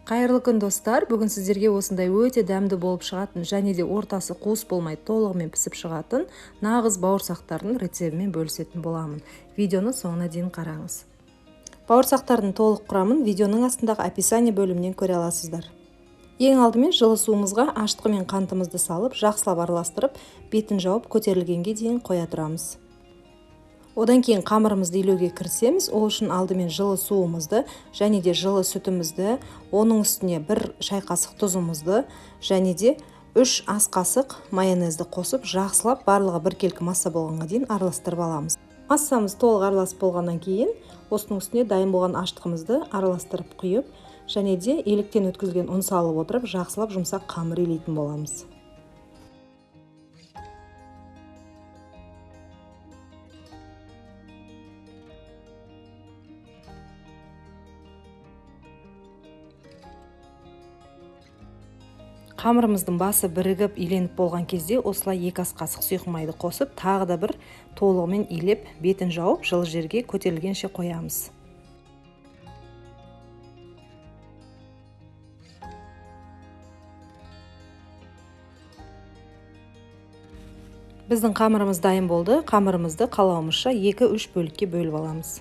Қайырлы күн достар, бүгін сіздерге осындай өте дәмді болып шығатын және де ортасы қуыс болмай толығымен пісіп шығатын нағыз бауырсақтардың рецебімен бөлісетін боламын. Видеоны соңына дейін қараңыз. Бауырсақтардың толық құрамын видеоның астындағы описание бөлімінен көре аласыздар. Ең алдымен жылы суымызға аштығы мен қантымызды салып, жақсылап араластырып, бетін жауып көтерілгенге дейін қоя тұрамыз. Одан кейін қамырымызды илеуге кірісеміз. Ол үшін алдымен жылы суымызды және де жылы сүтімізді, оның үстіне 1 шай қасық тұзымызды және де 3 ас қасық майонезді қосып, жақсылап барлығы біркелкі масса болғанға дейін араластырып аламыз. Массамыз толық араласып болғаннан кейін, осының үстіне дайын болған аштығымызды араластырып құйып, және де електен өткізілген ұн салып отырып, жақсылап жұмсақ қамыр илейтін боламыз. Қамырымыздың басы бірігіп иленіп болған кезде осылай 2 ас қасық сұйық майды қосып, тағы да бір толығымен илеп, бетін жауып, жылы жерге көтерілгенше қоямыз. Біздің қамырымыз дайын болды. Қамырымызды қалауымызша 2-3 бөлікке бөліп аламыз.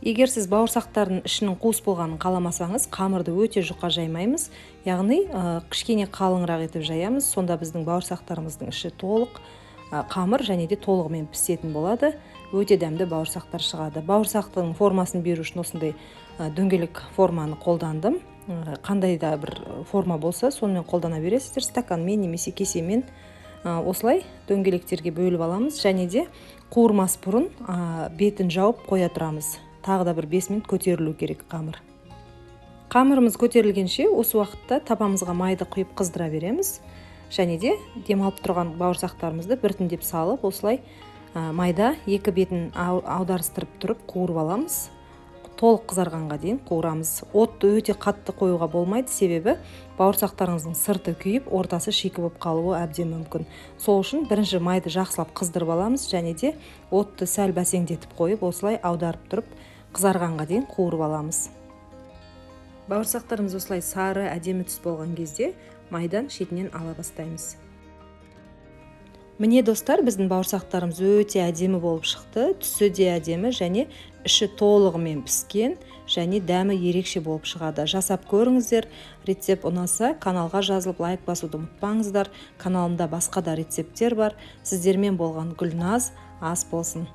Егер сіз бауырсақтардың ішінің қуыс болғанын қаламасаңыз, қамырды өте жұқа жаймаймыз, яғни кішкене қалыңырақ етіп жаямыз. Сонда біздің бауырсақтарымыздың іші толық қамыр және де толығымен пісетін болады. Өте дәмді бауырсақтар шығады. Бауырсақтың формасын беру үшін осындай дөңгелек форманы қолдандым. Қандай да бір форма болса, сонымен қолдана бересіздер. Стаканмен немесе кесемен осылай дөңгелектерге бөліп аламыз және де қуырмас бұрын бетін жауып қоя тұрамыз. Тағы да бір 5 минут көтерілу керек қамыр. Қамырымыз көтерілгенше осы уақытта табамызға майды құйып қыздыра береміз. Және де демалып тұрған бауырсақтарымызды біртіндеп салып, осылай майда 2 бетін аударыстырып тұрып қуырып аламыз. Толық қызарғанға дейін қуырамыз. Отты өте қатты қоюға болмайды, себебі бауырсақтарыңыздың сырты күйіп, ортасы шикі болып қалуы әбден мүмкін. Сол үшін бірінші майды жақсылап қыздырып аламыз және де отты сәл бәсеңдетіп қойып, осылай аударып тұрып, қызарғанға дейін қуырып аламыз. Бауырсақтарымыз осылай сары, әдемі түс болған кезде майдан шетінен ала бастаймыз. Міне достар, біздің бауырсақтарымыз өте әдемі болып шықты. Түсі де әдемі және іші толығымен піскен және дәмі ерекше болып шығады. Жасап көріңіздер. Рецепт ұнаса, каналға жазылып лайк басуды ұмытпаңыздар. Каналымда басқа да рецепттер бар. Сіздермен болған Гүлназ ас болсын.